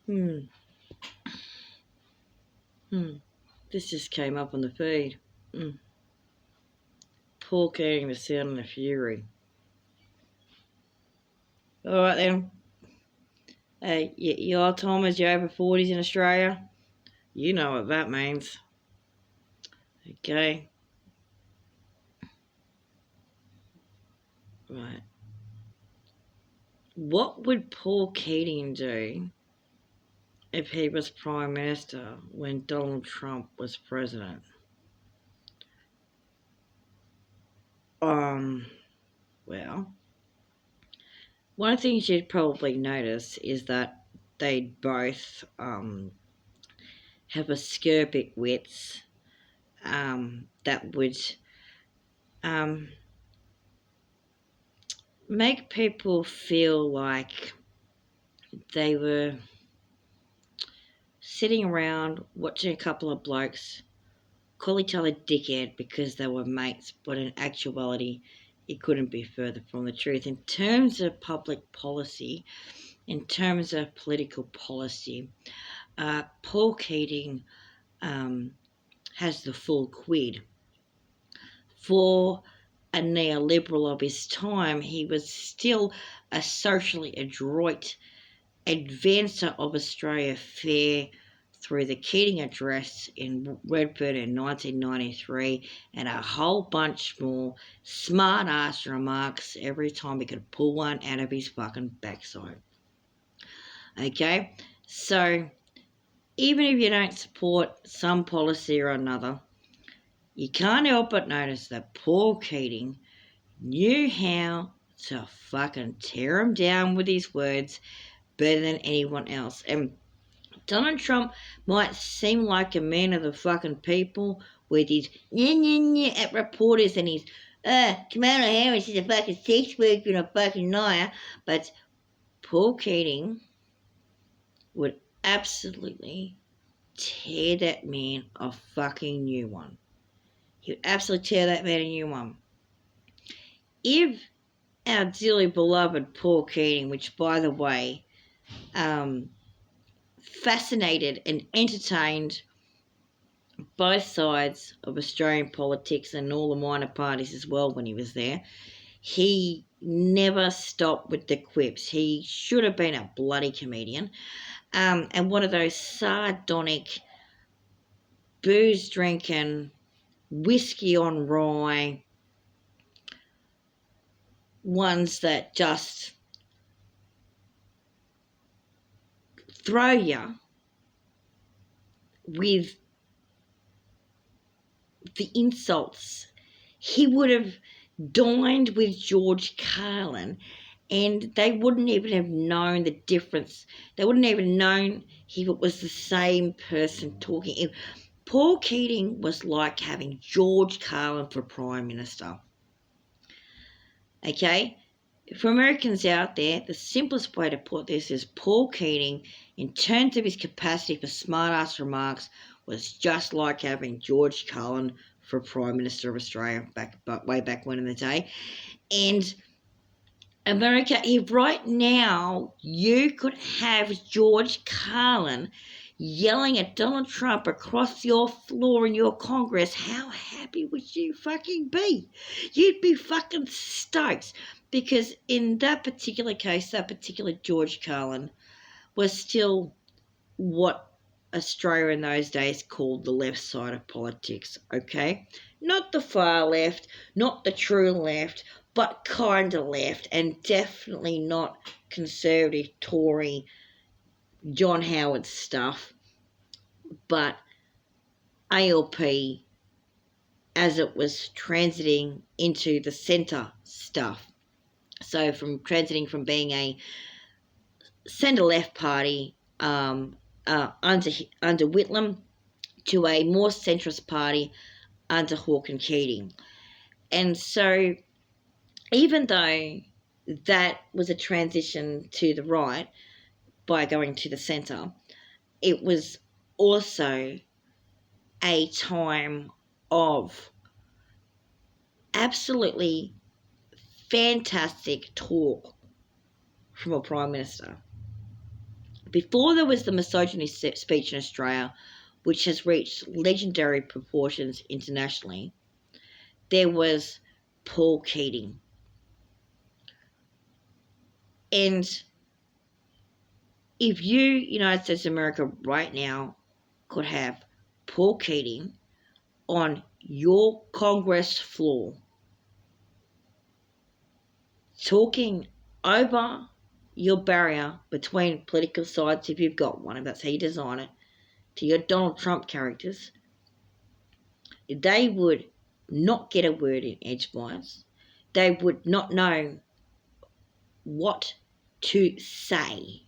Hmm. This just came up on the feed. Paul Keating, the sound and the fury. All right then. Hey, you old timers, you over 40s in Australia, you know what that means. Okay. Right. What would Paul Keating do if he was Prime Minister when Donald Trump was President? Um, well, one of the things you'd probably notice is that they both have acerbic wits that would um, make people feel like they were sitting around watching a couple of blokes call each other dickhead because they were mates, but in actuality, it couldn't be further from the truth. In terms of public policy, in terms of political policy, Paul Keating has the full quid. For a neoliberal of his time, he was still a socially adroit advancer of Australia fair through the Keating Address in Redfern in 1993 and a whole bunch more smart ass remarks every time he could pull one out of his fucking backside. Okay? So, even if you don't support some policy or another, you can't help but notice that Paul Keating knew how to fucking tear him down with his words better than anyone else. And Donald Trump might seem like a man of the fucking people with his at reporters and his Kamala Harris is a fucking sex worker and a fucking liar, but Paul Keating would absolutely tear that man a fucking new one. He would absolutely tear that man a new one. If our dearly beloved Paul Keating, which by the way, fascinated and entertained both sides of Australian politics and all the minor parties as well when he was there. He never stopped with the quips. He should have been a bloody comedian. And one of those sardonic, booze drinking, whiskey on rye ones that just throw you with the insults. He would have dined with George Carlin and they wouldn't even have known the difference. They wouldn't even known if it was the same person talking. If Paul Keating was like having George Carlin for Prime Minister. Okay? For Americans out there, the simplest way to put this is Paul Keating, in terms of his capacity for smart-ass remarks, was just like having George Carlin for Prime Minister of Australia way back when in the day. And America, if right now you could have George Carlin yelling at Donald Trump across your floor in your Congress, how happy would you fucking be? You'd be fucking stoked. Because in that particular case, that particular George Carlin was still what Australia in those days called the left side of politics, okay? Not the far left, not the true left, but kind of left, and definitely not conservative Tory John Howard stuff, but ALP as it was transiting into the centre stuff. So from transiting from being a centre-left party under Whitlam to a more centrist party under Hawke and Keating. And so even though that was a transition to the right by going to the centre, it was also a time of absolutely fantastic talk from a Prime Minister. Before there was the misogynist speech in Australia, which has reached legendary proportions internationally, there was Paul Keating. And if you, United States of America, right now could have Paul Keating on your Congress floor talking over your barrier between political sides, if you've got one, if that's how you design it, to your Donald Trump characters, they would not get a word in edgewise. They would not know what to say,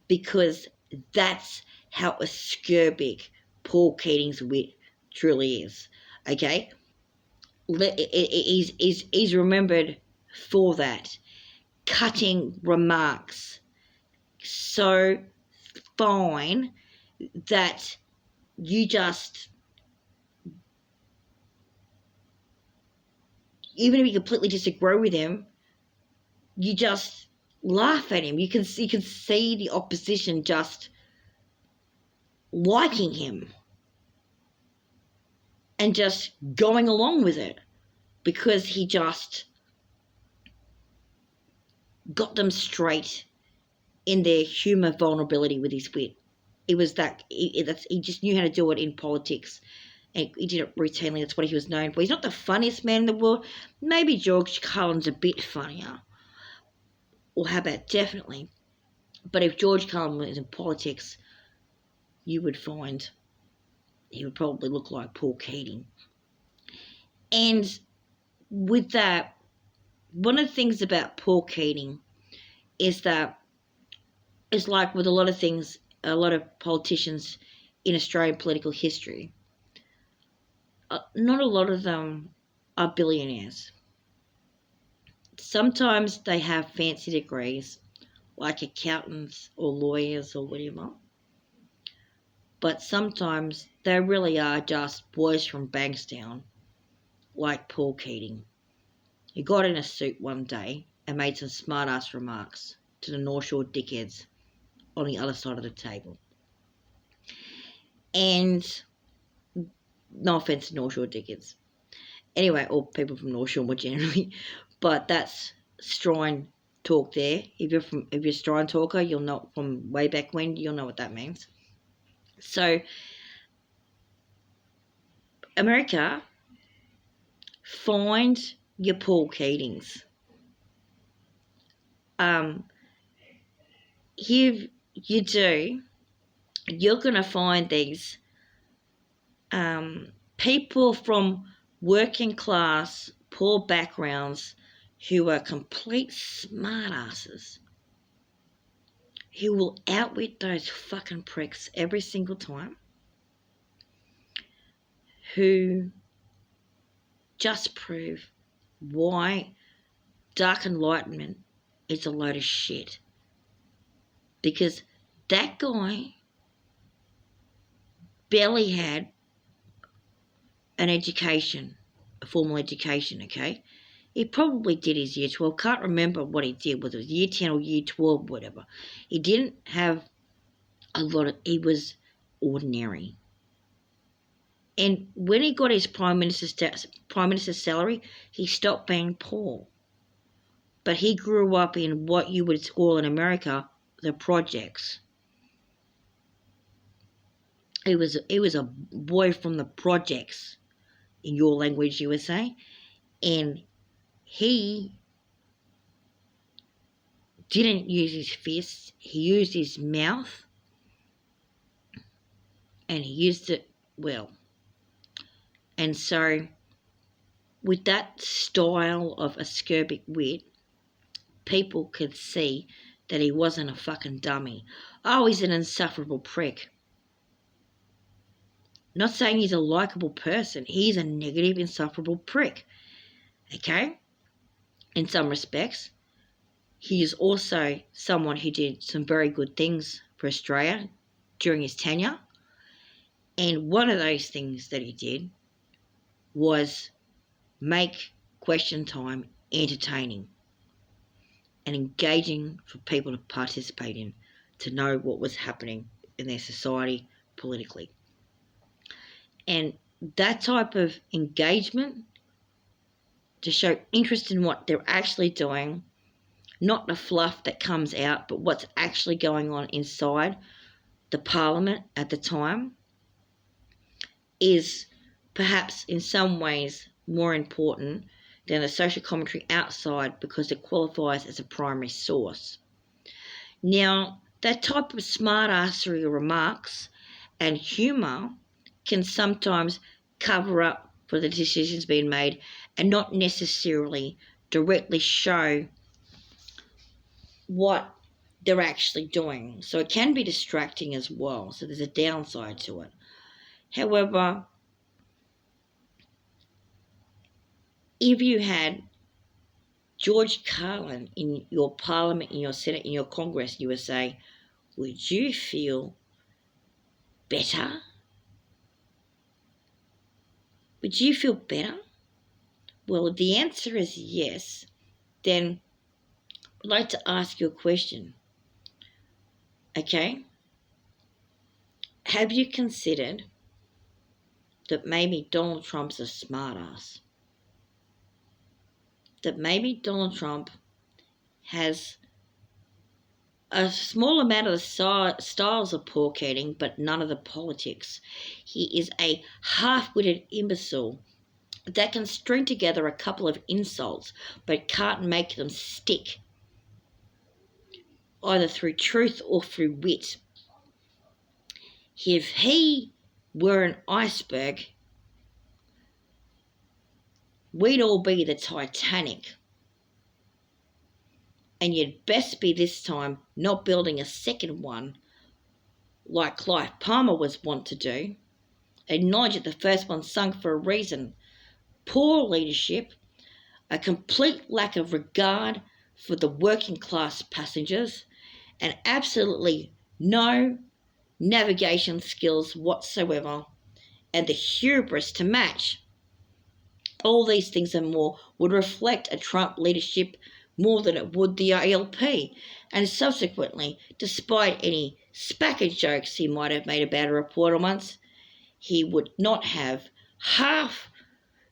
because that's how acerbic Paul Keating's wit truly is. Okay? He's remembered for that. Cutting remarks so fine that you just, even if you completely disagree with him, you just laugh at him. You can see the opposition just liking him and just going along with it, because he just got them straight in their humour vulnerability with his wit. It was that he just knew how to do it in politics, and he did it routinely. That's what he was known for. He's not the funniest man in the world. Maybe George Carlin's a bit funnier, or how about definitely. But if George Carlin was in politics, you would find he would probably look like Paul Keating. And with that, one of the things about Paul Keating is that it's like with a lot of things, a lot of politicians in Australian political history, not a lot of them are billionaires. Sometimes they have fancy degrees, like accountants or lawyers or whatever. But sometimes they really are just boys from Bankstown, like Paul Keating. He got in a suit one day and made some smart-ass remarks to the North Shore dickheads on the other side of the table. And no offence to North Shore dickheads. Anyway, or people from North Shore more generally. But that's Strine talk there. If you're a Strine talker, you'll know from way back when, you'll know what that means. So, America, find your Paul Keatings. If you do, you're going to find these people from working class, poor backgrounds, who are complete smartasses, who will outwit those fucking pricks every single time, who just prove why dark enlightenment is a load of shit. Because that guy barely had an education, a formal education, okay? He probably did his year 12. Can't remember what he did, whether it was year 10 or year 12, whatever. He didn't have a lot of, he was ordinary. And when he got his prime minister's salary, he stopped being poor. But he grew up in what you would call in America the projects. He was a boy from the projects, in your language, you would say, and he didn't use his fists. He used his mouth, and he used it well. And so, with that style of acerbic wit, people could see that he wasn't a fucking dummy. Oh, he's an insufferable prick. Not saying he's a likable person. He's a negative, insufferable prick. Okay? In some respects. He is also someone who did some very good things for Australia during his tenure. And one of those things that he did was make question time entertaining and engaging for people to participate in. to know what was happening in their society politically. And that type of engagement to show interest in what they're actually doing, not the fluff that comes out, but what's actually going on inside the parliament at the time, is perhaps in some ways more important than the social commentary outside, because it qualifies as a primary source. Now, that type of smartassery remarks and humour can sometimes cover up for the decisions being made and not necessarily directly show what they're actually doing. So it can be distracting as well. So there's a downside to it. However, if you had George Carlin in your parliament, in your Senate, in your Congress, you would say, would you feel better? Would you feel better? Well, if the answer is yes, then I'd like to ask you a question. Okay? Have you considered that maybe Donald Trump's a smartass? That maybe Donald Trump has a small amount of the styles of Paul Keating, but none of the politics. He is a half-witted imbecile that can string together a couple of insults, but can't make them stick, either through truth or through wit. If he were an iceberg, we'd all be the Titanic. And you'd best be this time not building a second one like Clive Palmer was wont to do. Acknowledge that the first one sunk for a reason. Poor leadership, a complete lack of regard for the working class passengers, and absolutely no navigation skills whatsoever, and the hubris to match. All these things and more would reflect a Trump leadership more than it would the ALP, and subsequently, despite any spacker jokes he might have made about a reporter once, he would not have half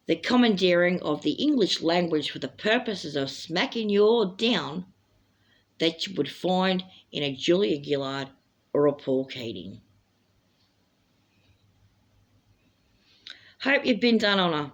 the commandeering of the English language for the purposes of smacking you all down that you would find in a Julia Gillard or a Paul Keating. Hope you've been done honour.